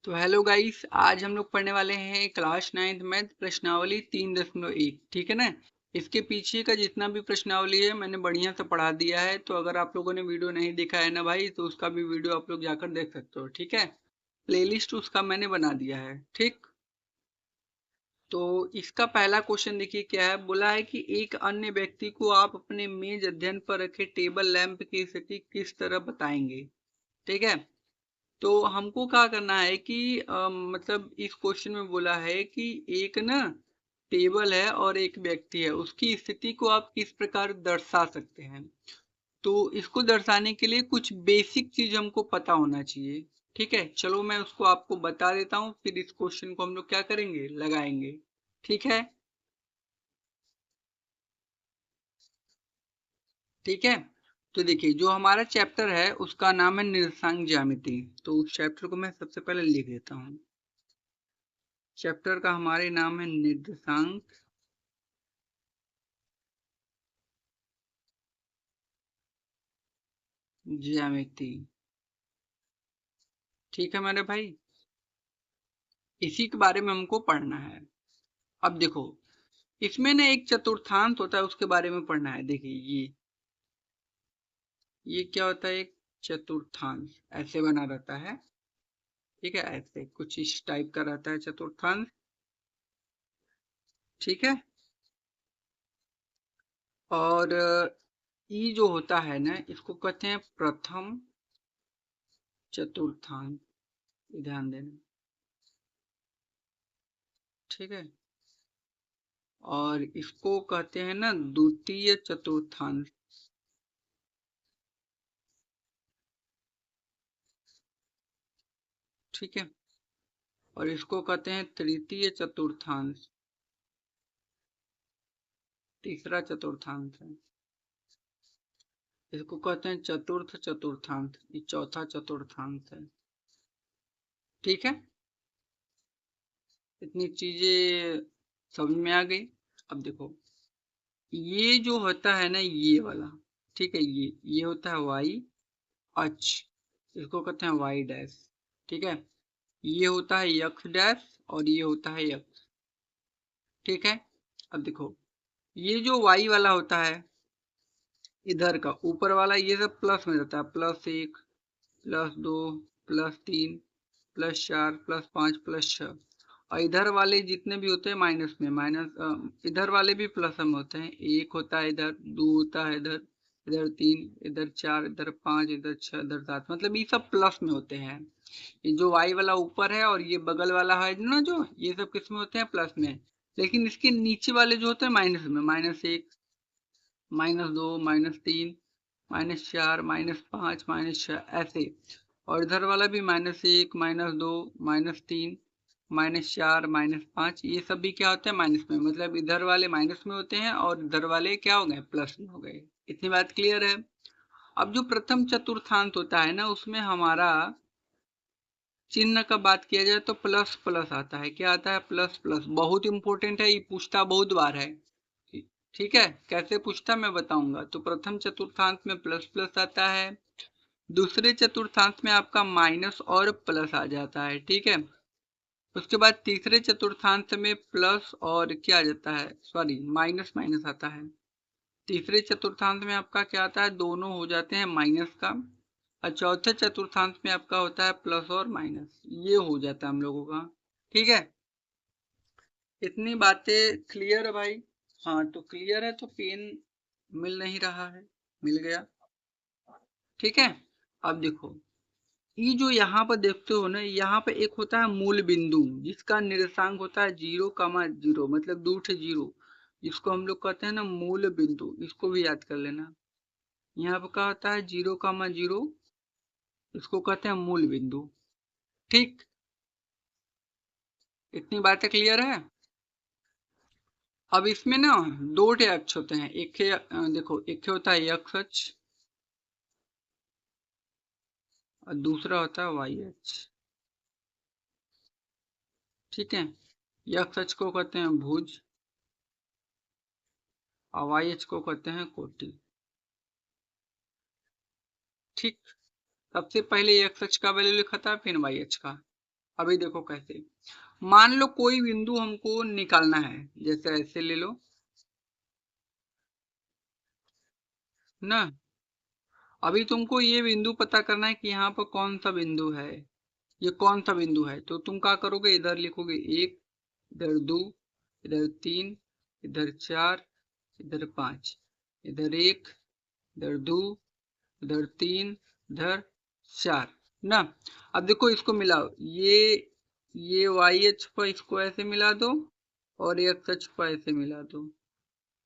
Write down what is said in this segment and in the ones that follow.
तो hello guys, आज हम लोग पढ़ने वाले हैं क्लास 9th मैथ प्रश्नावली 3.1। ठीक है ना। इसके पीछे का जितना भी प्रश्नावली है मैंने बढ़िया से पढ़ा दिया है, तो अगर आप लोगों ने वीडियो नहीं देखा है ना भाई, तो उसका भी वीडियो आप लोग जाकर देख सकते हो। ठीक है, प्लेलिस्ट उसका मैंने बना दिया है। ठीक, तो इसका पहला क्वेश्चन देखिए क्या है। बोला है कि एक अन्य व्यक्ति को आप अपने मेज अध्ययन पर रखे टेबल लैंप की स्थिति किस तरह बताएंगे। ठीक है, तो हमको क्या करना है कि मतलब इस क्वेश्चन में बोला है कि एक ना टेबल है और एक व्यक्ति है, उसकी स्थिति को आप किस प्रकार दर्शा सकते हैं। तो इसको दर्शाने के लिए कुछ बेसिक चीज हमको पता होना चाहिए। ठीक है, चलो मैं उसको आपको बता देता हूँ, फिर इस क्वेश्चन को हम लोग क्या करेंगे, लगाएंगे। ठीक है, ठीक है। तो देखिए, जो हमारा चैप्टर है उसका नाम है निर्देशांक ज्यामिति। तो उस चैप्टर को मैं सबसे पहले लिख देता हूँ। चैप्टर का हमारे नाम है निर्देशांक ज्यामिति। ठीक है मेरे भाई, इसी के बारे में हमको पढ़ना है। अब देखो, इसमें ना एक चतुर्थांश होता है, उसके बारे में पढ़ना है। देखिए ये क्या होता है, एक चतुर्थांश ऐसे बना रहता है। ठीक है, ऐसे कुछ इस टाइप का रहता है चतुर्थांश। ठीक है, और ये जो होता है ना, इसको कहते हैं प्रथम चतुर्थांश। ध्यान देना। ठीक है, और इसको कहते हैं ना द्वितीय चतुर्थांश। ठीक है, और इसको कहते हैं तृतीय चतुर्थांश। तीसरा चतुर्थांश है। इसको कहते हैं चतुर्थ चतुर्थांश। ये चौथा चतुर्थांश है। ठीक है, इतनी चीजें समझ में आ गई। अब देखो, ये जो होता है ना, ये वाला, ठीक है, ये होता है वाई अक्ष। इसको कहते हैं वाई डैश। ठीक है, ये होता है यक्स डैश और ये होता है यक्स। ठीक है, अब देखो, ये जो वाई वाला होता है, इधर का ऊपर वाला, ये सब प्लस में रहता है। +1, +2, +3, +4, +5, +6। और इधर वाले जितने भी होते हैं माइनस में, इधर वाले भी प्लस में होते हैं। 1 होता है इधर, 2 होता है इधर, इधर 3, इधर 4, इधर 5, इधर 6, इधर 7, मतलब ये सब प्लस में होते हैं। ये जो वाई वाला ऊपर है और ये बगल वाला है ना, जो ये सब किस में होते हैं, प्लस में। लेकिन इसके नीचे वाले जो होते हैं माइनस में, -1, -2, -3, -4, -5, -6 ऐसे। और इधर वाला भी -1, -2, -3, -4, -5, ये सब भी क्या होते हैं, माइनस में। मतलब इधर वाले माइनस में होते हैं और इधर वाले क्या हो गए, प्लस में हो गए। इतनी बात क्लियर है। अब जो प्रथम चतुर्थांश होता है ना, उसमें हमारा चिन्ह का बात किया जाए तो प्लस प्लस आता है। क्या आता है, प्लस प्लस। बहुत इंपॉर्टेंट है, ये पूछता बहुत बार है। ठीक है, कैसे पूछता मैं बताऊंगा। तो प्रथम चतुर्थांश में प्लस प्लस आता है, दूसरे चतुर्थांश में आपका माइनस और प्लस आ जाता है। ठीक है, उसके बाद तीसरे चतुर्थांश में प्लस और क्या आ जाता है, सॉरी, माइनस माइनस आता है। तीसरे चतुर्थांश में आपका क्या आता है, दोनों हो जाते हैं माइनस का। और चौथे चतुर्थांश में आपका होता है प्लस और माइनस। ये हो जाता है हम लोगों का। ठीक है, इतनी बातें क्लियर है भाई। हाँ, तो क्लियर है, तो पेन मिल नहीं रहा है, मिल गया। ठीक है, अब देखो, ये जो यहाँ पर देखते हो ना, यहाँ पे एक होता है मूल बिंदु, जिसका निर्देशांक होता है 0,0, मतलब 2 0, जिसको हम लोग कहते हैं ना मूल बिंदु। इसको भी याद कर लेना। यहाँ पे क्या होता है, 0,0, इसको कहते हैं मूल बिंदु। ठीक, इतनी बातें क्लियर है। अब इसमें ना दो टे अक्ष होते हैं। एक है देखो, एक होता है एक्स अक्ष और दूसरा होता है वाई अक्ष। ठीक है, एक्स अक्ष को कहते हैं भुज और वाई अक्ष को कहते हैं कोटि। ठीक, सबसे पहले एक्स अक्ष का वैल्यू लिखा था, फिर वाई अक्ष का। अभी देखो कैसे, मान लो कोई बिंदु हमको निकालना है, जैसे ऐसे ले लो ना। अभी तुमको ये बिंदु पता करना है कि यहाँ पर कौन सा बिंदु है, ये कौन सा बिंदु है। तो तुम क्या करोगे, इधर लिखोगे 1, इधर 2, इधर 3, इधर 4, इधर 5, इधर 1, इधर 2, इधर 3, इधर 4 ना। अब देखो इसको मिलाओ, ये वाई अक्ष पर इसको ऐसे मिला दो और एक्स अक्ष पर ऐसे मिला दो।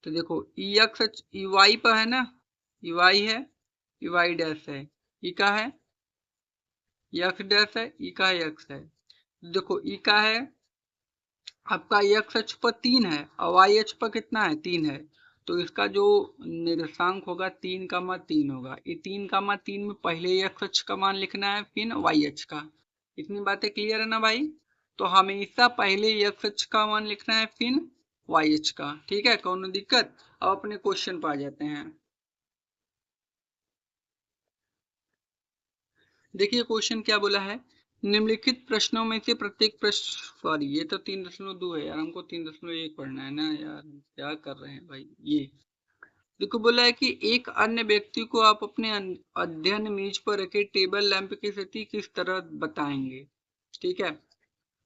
तो देखो ई एक्स अक्ष ई वाई पर है ना, ई वाई है, ई वाई डैश है, ई का है, एक्स डैश है, ई का है, एक्स है। देखो ई का है आपका, एक्स अक्ष पर 3 है और वाई अक्ष पर कितना है, 3 है। तो इसका जो निर्देशांक होगा 3,3 होगा। ये 3,3 में पहले एक्स अक्ष का मान लिखना है, फिर वाई अक्ष का। इतनी बातें क्लियर है ना भाई। तो हमेशा पहले एक्स अक्ष का मान लिखना है, फिर वाई अक्ष का। ठीक है, कौन दिक्कत। अब अपने क्वेश्चन पर आ जाते हैं। देखिए क्वेश्चन क्या बोला है, निम्नलिखित प्रश्नों में से प्रत्येक प्रश्न, सॉरी ये तो 3.2 है यार, हमको 3.1 पढ़ना है ना यार, क्या कर रहे हैं भाई। ये देखो बोला है कि एक अन्य व्यक्ति को आप अपने अध्ययन मेज पर रखे टेबल लैंप की स्थिति किस तरह बताएंगे। ठीक है,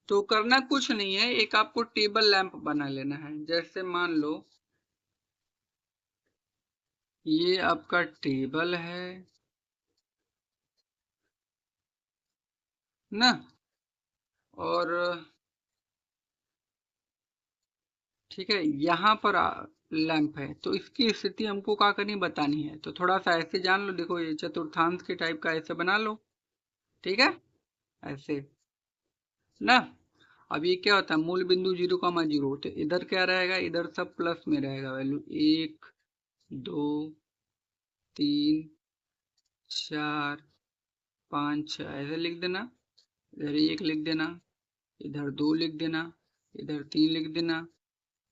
तो करना कुछ नहीं है, एक आपको टेबल लैंप बना लेना है। जैसे मान लो ये आपका टेबल है ना, और ठीक है यहाँ पर लैंप है, तो इसकी स्थिति हमको क्या करनी बतानी है। तो थोड़ा सा ऐसे जान लो, देखो ये चतुर्थांश के टाइप का ऐसे बना लो। ठीक है, ऐसे ना। अब ये क्या होता है, मूल बिंदु 0,0, तो इधर क्या रहेगा, इधर सब प्लस में रहेगा वैल्यू, 1, 2, 3, 4, 5, 6 ऐसे लिख देना। इधर 1 लिख देना, इधर 2 लिख देना, इधर 3 लिख देना,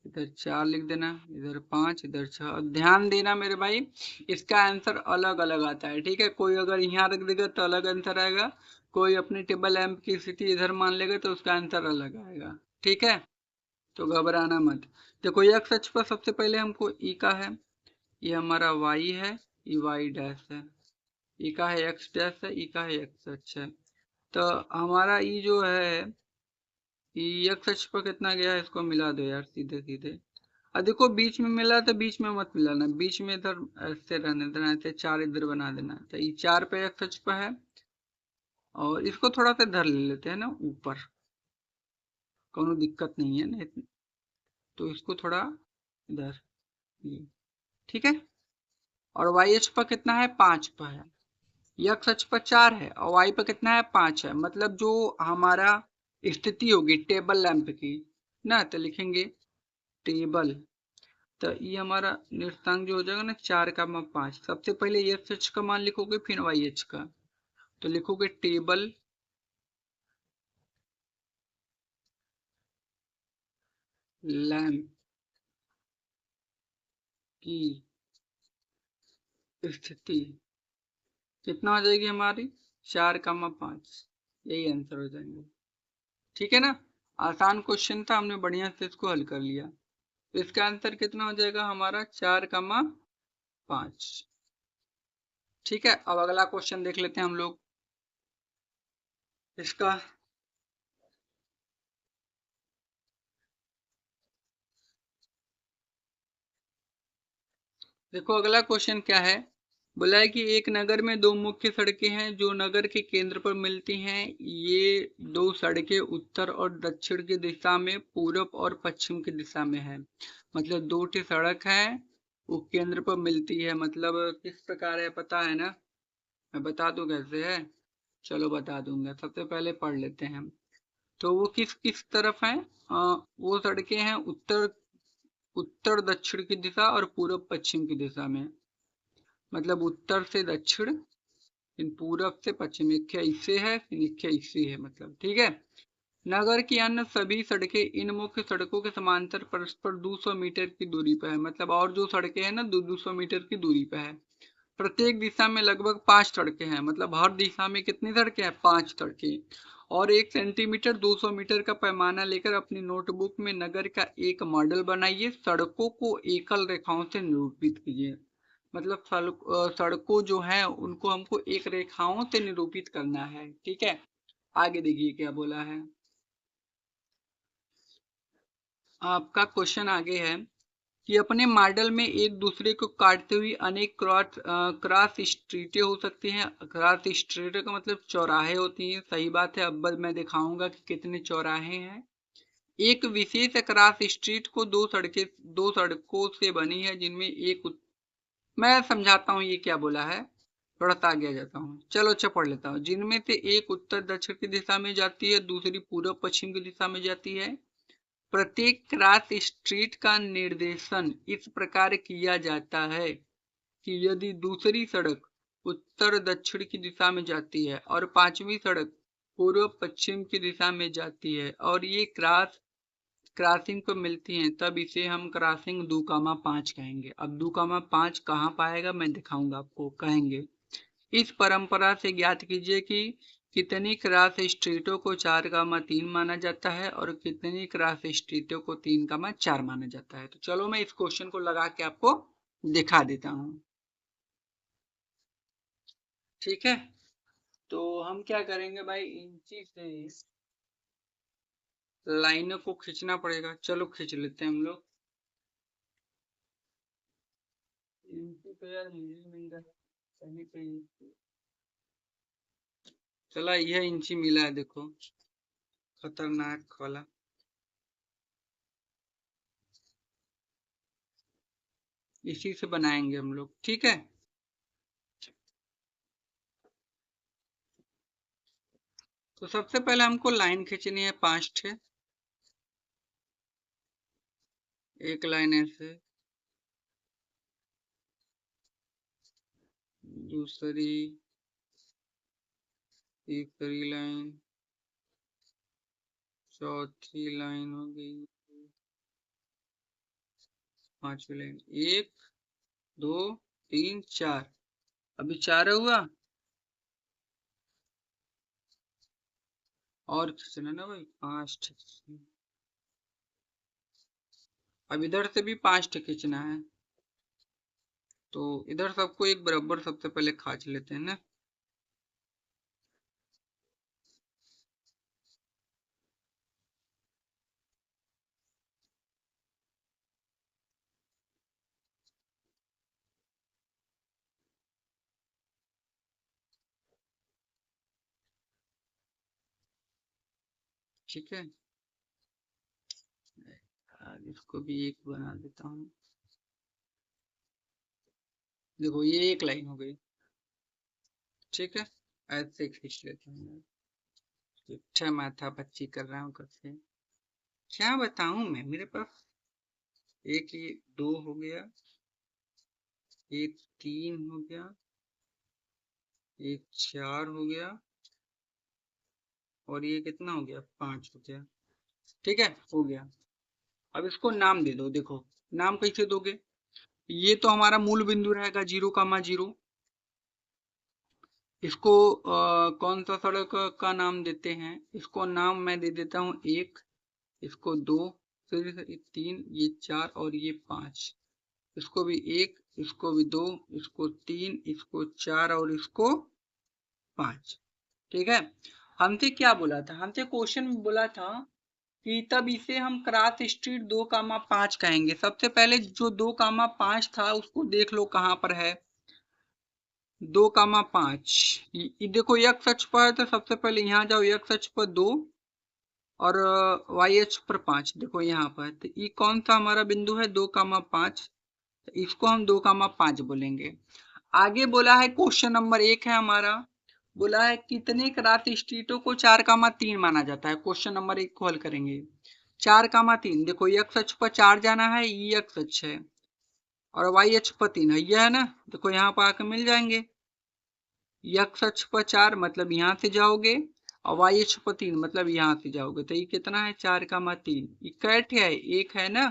इधर 4 लिख देना, इधर 5, इधर 6। और ध्यान देना मेरे भाई, इसका आंसर अलग अलग आता है। ठीक है, कोई अगर यहाँ रख देगा तो अलग आंसर आएगा, कोई अपने टेबल लैंप की स्थिति इधर मान लेगा तो उसका आंसर अलग आएगा। ठीक है, तो घबराना मत। देखो एक्स अक्ष पर सबसे पहले हमको ई का है, ये हमारा वाई है, ई वाई डैश है, ई का है एक्स डैश है, ई का है एक्स अक्ष है। तो हमारा ई जो है, ई एक्स अक्ष पर कितना गया है, इसको मिला दो यार सीधे सीधे। और देखो बीच में मिला तो बीच में मत मिलाना, बीच में इधर ऐसे रहने देना, ऐसे 4 इधर बना देना। तो ये 4 पे एक्स अक्ष पर है, और इसको थोड़ा सा इधर ले लेते हैं ना ऊपर, कोनो दिक्कत नहीं है ना। तो इसको थोड़ा इधर, ये ठीक है। और वाई अक्ष पर कितना है, 5 पर है। एक्स अक्ष पर 4 है और वाई पर कितना है, 5 है। मतलब जो हमारा स्थिति होगी टेबल लैंप की ना, तो लिखेंगे टेबल। तो ये हमारा निर्देशांक जो हो जाएगा ना, 4,5। सबसे पहले एक्स अक्ष का मान लिखोगे, फिर वाई अक्ष का। तो लिखोगे टेबल लैंप की स्थिति कितना हो जाएगी हमारी, 4,5। यही आंसर हो जाएंगे। ठीक है ना, आसान क्वेश्चन था, हमने बढ़िया से इसको हल कर लिया। तो इसका आंसर कितना हो जाएगा हमारा, 4,5। ठीक है, अब अगला क्वेश्चन देख लेते हैं हम लोग इसका। देखो अगला क्वेश्चन क्या है, बोला है कि एक नगर में दो मुख्य सड़कें हैं जो नगर के केंद्र पर मिलती हैं। ये दो सड़कें उत्तर और दक्षिण की दिशा में, पूरब और पश्चिम की दिशा में है। मतलब दो ठी सड़क है, वो केंद्र पर मिलती है। मतलब किस प्रकार है पता है ना, मैं बता दूं कैसे है। चलो बता दूंगा, सबसे पहले पढ़ लेते हैं हम। तो वो किस किस तरफ है, वो सड़कें हैं उत्तर उत्तर दक्षिण की दिशा और पूरब पश्चिम की दिशा में। मतलब उत्तर से दक्षिण, फिर पूरब से पश्चिम, एक ऐसे है फिर एक ऐसे है, मतलब ठीक है। नगर की अन्य सभी सड़कें इन मुख्य सड़कों के समांतर परस्पर 200 मीटर की दूरी पर है। मतलब और जो सड़कें हैं ना, 200 मीटर की दूरी पर है। प्रत्येक दिशा में लगभग 5 सड़कें हैं, मतलब हर दिशा में कितनी सड़कें हैं? 5 सड़कें। और 1 सेंटीमीटर 200 मीटर का पैमाना लेकर अपनी नोटबुक में नगर का एक मॉडल बनाइए। सड़कों को एकल रेखाओं से निरूपित कीजिए। मतलब सड़कों जो है उनको हमको एक रेखाओं से निरूपित करना है। ठीक है, आगे देखिए क्या बोला है। आपका क्वेश्चन आगे है कि अपने मॉडल में एक दूसरे को काटते हुए अनेक क्रॉस स्ट्रीटें हो सकती हैं। क्रॉस स्ट्रीट का मतलब चौराहे होती हैं। सही बात है, अब मैं दिखाऊंगा कि कितने चौराहे हैं। एक विशेष क्रॉस स्ट्रीट को दो सड़कों से बनी है जिनमें मैं समझाता हूँ ये क्या बोला है, थोड़ा सा आगे आ जाता हूँ। चलो अच्छा पढ़ लेता हूँ। जिनमें से एक उत्तर दक्षिण की दिशा में जाती है, दूसरी पूर्व पश्चिम की दिशा में जाती है। प्रत्येक क्रॉस स्ट्रीट का निर्देशन इस प्रकार किया जाता है कि यदि दूसरी सड़क उत्तर दक्षिण की दिशा में जाती है और पांचवी सड़क पूर्व पश्चिम की दिशा में जाती है और ये क्रॉसिंग पर मिलती हैं, तब इसे हम क्रॉसिंग 2,5 कहेंगे। अब 2,5 कहाँ पाएगा मैं दिखाऊंगा आपको, कहेंगे। इस परंपरा से ज्ञात कीजिए कि कितनी क्रॉस स्ट्रीटों को 4,3 माना जाता है और कितनी क्रॉस स्ट्रीटों को 3,4 माना जाता है। तो चलो मैं इस क्वेश्चन को लगा के आपको दिखा देता हूँ। ठीक है, तो हम क्या करेंगे भाई, इंची से लाइनों को खींचना पड़ेगा। चलो खींच लेते हैं हम लोग। इंची तो यार मुझे मिल रहा है कहीं पे इंची। चला यह इंची मिला है, देखो खतरनाक वाला। इसी से बनाएंगे हम लोग, ठीक है। तो सबसे पहले हमको लाइन खींचनी है 5 ठे। एक लाइन ऐसे, दूसरी, तीसरी लाइन, चौथी लाइन हो गई, पांचवी लाइन, 1 2 3 4। अभी 4 हुआ, और खींचना ना भाई 5 ठे। अब इधर से भी 5 ठे खींचना है, तो इधर सबको एक बराबर सबसे पहले खींच लेते हैं ना। ठीक है, इसको भी एक बना देता हूँ। देखो ये एक लाइन हो गई, ठीक है। ऐसे खींच लेते हैं। अच्छा माथा पच्ची कर रहा हूँ कब से, क्या बताऊं मैं। मेरे पास एक ये 2 हो गया, एक 3 हो गया, एक 4 हो गया, और ये कितना हो गया, 5 हो गया। ठीक है, हो गया। अब इसको नाम दे दो। देखो नाम कैसे दोगे, ये तो हमारा मूल बिंदु रहेगा 0,0। इसको कौन सा सड़क का नाम देते हैं, इसको नाम मैं दे देता हूँ 1, इसको 2, फिर 3, ये 4 और ये 5। इसको भी 1, इसको भी 2, इसको 3, इसको 4 और इसको 5। ठीक है, हमसे क्या बोला था, हमसे क्वेश्चन में बोला था कि तब इसे हम क्रॉस स्ट्रीट 2,5 कहेंगे। सबसे पहले जो 2,5 था उसको देख लो कहाँ पर है। 2,5 देखो x अक्ष पर है, तो सबसे पहले यहाँ जाओ, x अक्ष पर 2 और y अक्ष पर 5। देखो यहाँ पर, तो ये कौन सा हमारा बिंदु है, 2,5। इसको हम 2,5 बोलेंगे। आगे बोला है क्वेश्चन नंबर 1 है हमारा, बोला है कितने क्रॉस स्ट्रीटों को 4,3 माना जाता है। क्वेश्चन नंबर 1 को हल करेंगे। 4,3, देखो x अक्ष पर 4 जाना है, ये x अक्ष है, और y अक्ष पर 3 है, ये है ना। देखो यहाँ पर आकर मिल जाएंगे। x अक्ष पर 4 मतलब यहाँ से जाओगे, और y अक्ष पर 3 मतलब यहाँ से जाओगे, तो ये कितना है, 4,3। ये कैट है, एक है ना,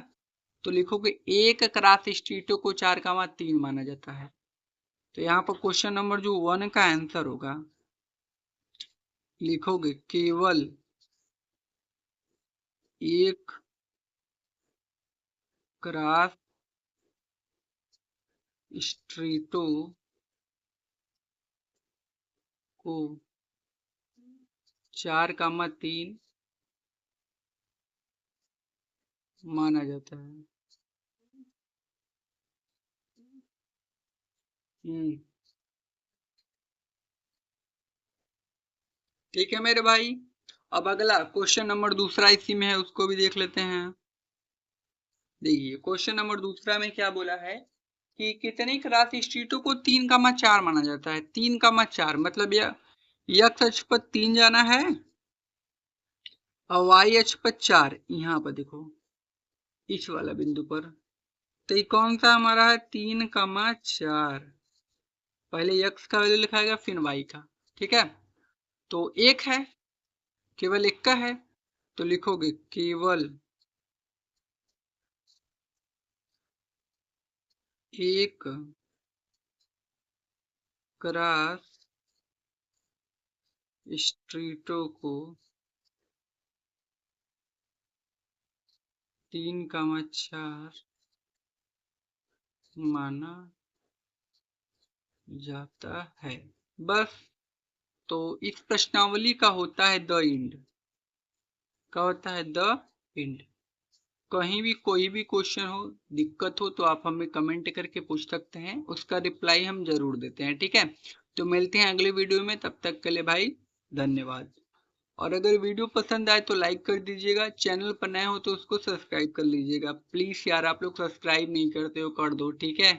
तो लिखोगे एक क्रॉस स्ट्रीटों को 4,3 माना जाता है। तो यहाँ पर क्वेश्चन नंबर जो 1 का आंसर होगा, लिखोगे केवल एक क्रॉस स्ट्रीटों को 4,3 माना जाता है। ठीक है मेरे भाई। अब अगला क्वेश्चन नंबर दूसरा इसी में है, उसको भी देख लेते हैं। देखिए क्वेश्चन नंबर दूसरा में क्या बोला है कि कितनी क्रॉस स्ट्रीटों को 3,4 माना जाता है। 3,4 मतलब यह x अक्ष पर 3 जाना है और y अक्ष पर 4, यहाँ पर देखो इस वाला बिंदु पर। तो ये कौन सा हमारा है 3,4। पहले x का वैल्यू लिखाएगा फिर y का, ठीक है। तो एक है, केवल एक का है, तो लिखोगे केवल एक क्रॉस स्ट्रीटों को 3,4 माना जाता है। बस। तो इस प्रश्नावली का होता है द एंड। क्या होता है द एंड। कहीं भी कोई भी क्वेश्चन हो, दिक्कत हो तो आप हमें कमेंट करके पूछ सकते हैं, उसका रिप्लाई हम जरूर देते हैं, ठीक है। तो मिलते हैं अगले वीडियो में, तब तक के लिए भाई धन्यवाद। और अगर वीडियो पसंद आए तो लाइक कर दीजिएगा, चैनल पर नए हो तो उसको सब्सक्राइब कर लीजिएगा। प्लीज यार आप लोग सब्सक्राइब नहीं करते हो, कर दो, ठीक है।